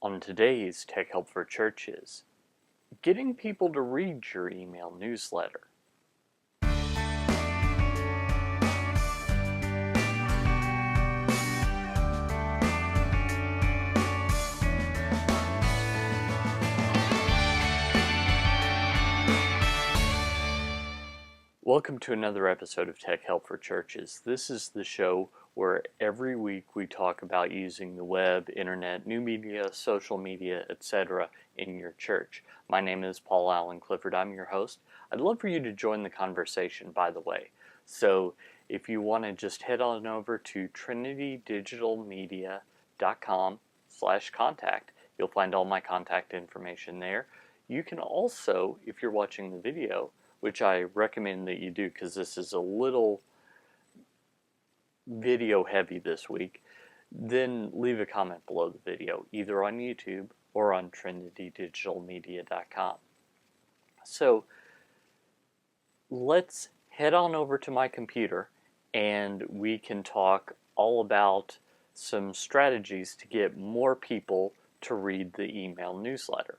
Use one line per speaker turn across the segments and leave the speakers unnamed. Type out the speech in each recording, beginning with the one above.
On today's Tech Help for Churches, getting people to read your email newsletter. Welcome to another episode of Tech Help for Churches. This is the show where every week we talk about using the web, internet, new media, social media, etc. in your church. My name is Paul Allen Clifford. I'm your host. I'd love for you to join the conversation, by the way. So if you want to just head on over to trinitydigitalmedia.com/contact, you'll find all my contact information there. You can also, if you're watching the video, which I recommend that you do because this is a little video heavy this week, then leave a comment below the video, either on YouTube or on trinitydigitalmedia.com. So let's head on over to my computer and we can talk all about some strategies to get more people to read the email newsletter.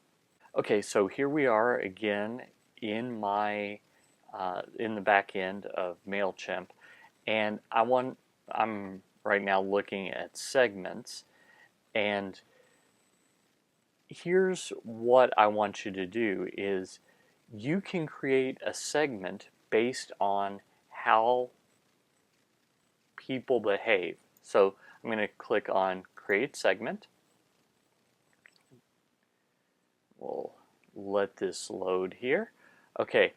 Okay, so here we are again in my in the back end of MailChimp, and I'm right now looking at segments, and here's what I want you to do is you can create a segment based on how people behave. So I'm going to click on Create Segment. We'll let this load here. Okay,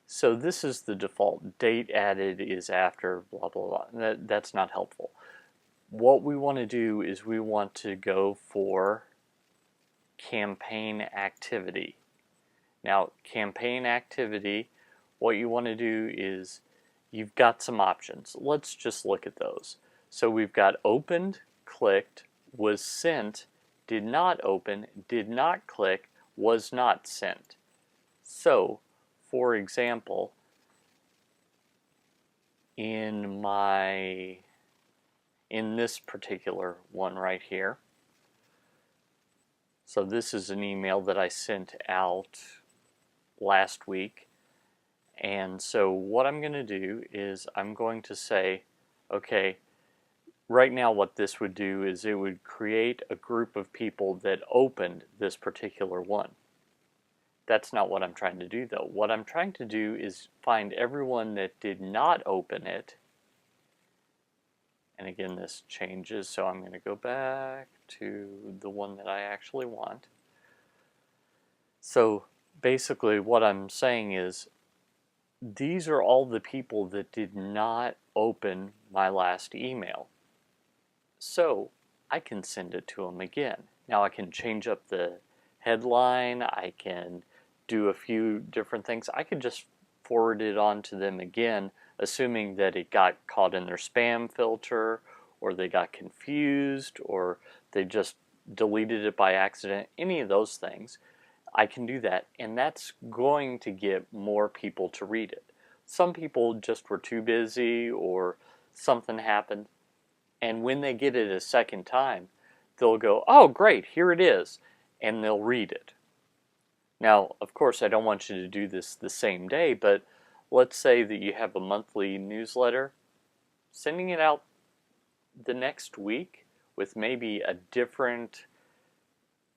so this is the default. Date added is after blah blah blah. That's not helpful. What we want to do is we want to go for campaign activity. Now, campaign activity, what you want to do is you've got some options. Let's just look at those. So we've got opened, clicked, was sent, did not open, did not click, was not sent. So, for example, in this particular one right here, so this is an email that I sent out last week, and so what I'm going to do is I'm going to say, okay, right now what this would do is it would create a group of people that opened this particular one. That's not what I'm trying to do though. What I'm trying to do is find everyone that did not open it. And again, this changes, so I'm going to go back to the one that I actually want. So basically what I'm saying is these are all the people that did not open my last email. So I can send it to them again. Now I can change up the headline, I can do a few different things. I could just forward it on to them again, assuming that it got caught in their spam filter, or they got confused, or they just deleted it by accident. Any of those things, I can do that, and that's going to get more people to read it. Some people just were too busy, or something happened, and when they get it a second time, they'll go, oh great, here it is, and they'll read it. Now, of course, I don't want you to do this the same day, but let's say that you have a monthly newsletter. Sending it out the next week with maybe a different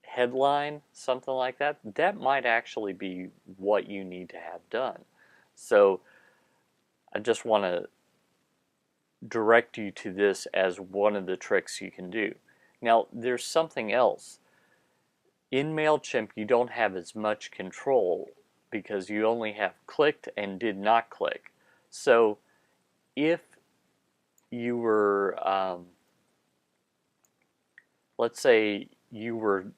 headline, something like that, that might actually be what you need to have done. So I just want to direct you to this as one of the tricks you can do. Now, there's something else. In MailChimp, you don't have as much control because you only have clicked and did not click. So if you were, let's say you were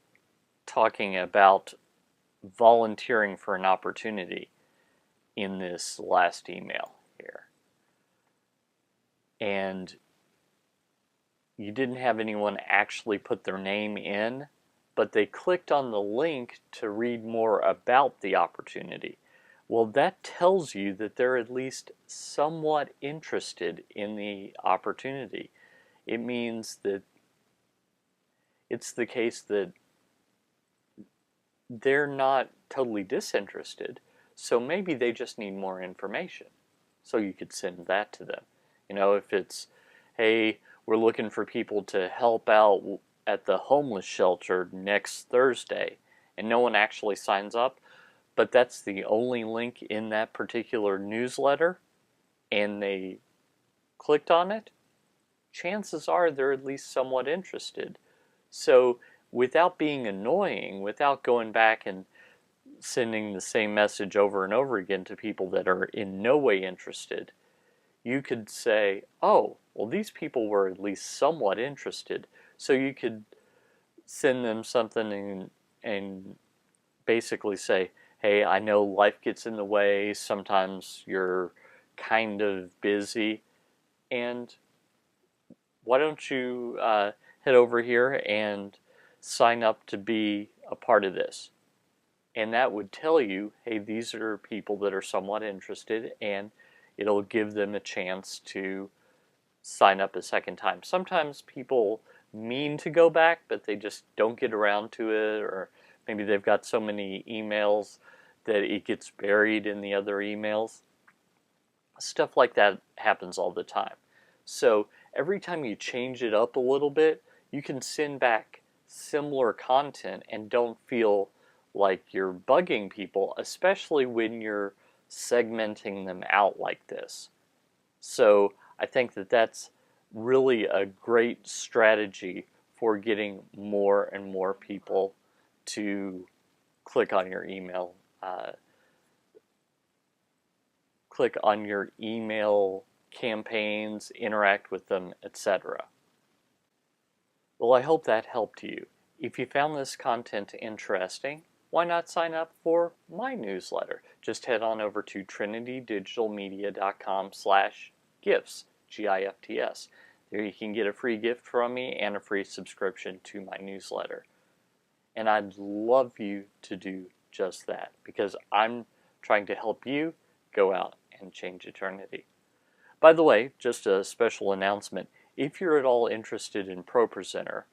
talking about volunteering for an opportunity in this last email here, and you didn't have anyone actually put their name in, but they clicked on the link to read more about the opportunity. Well, that tells you that they're at least somewhat interested in the opportunity. It means that it's the case that they're not totally disinterested, so maybe they just need more information. So you could send that to them. You know, if it's, hey, we're looking for people to help out at the homeless shelter next Thursday, and no one actually signs up, but that's the only link in that particular newsletter, and they clicked on it, chances are they're at least somewhat interested. So without being annoying, without going back and sending the same message over and over again to people that are in no way interested, you could say, oh, well, these people were at least somewhat interested. So you could send them something and basically say, hey, I know life gets in the way. Sometimes you're kind of busy. And why don't you head over here and sign up to be a part of this? And that would tell you, hey, these are people that are somewhat interested, and it'll give them a chance to sign up a second time. Sometimes people mean to go back, but they just don't get around to it, or maybe they've got so many emails that it gets buried in the other emails. Stuff like that happens all the time. So every time you change it up a little bit, you can send back similar content and don't feel like you're bugging people, especially when you're segmenting them out like this. So I think that that's really a great strategy for getting more and more people to click on your email, click on your email campaigns, interact with them, etc. Well, I hope that helped you. If you found this content interesting, why not sign up for my newsletter? Just head on over to trinitydigitalmedia.com/gifts, GIFTS. There you can get a free gift from me and a free subscription to my newsletter. And I'd love you to do just that, because I'm trying to help you go out and change eternity. By the way, just a special announcement. If you're at all interested in ProPresenter,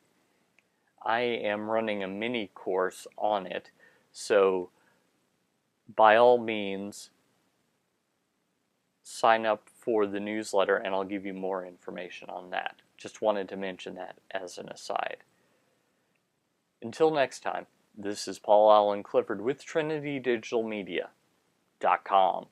I am running a mini course on it, so by all means, sign up for the newsletter and I'll give you more information on that. Just wanted to mention that as an aside. Until next time, this is Paul Allen Clifford with TrinityDigitalMedia.com.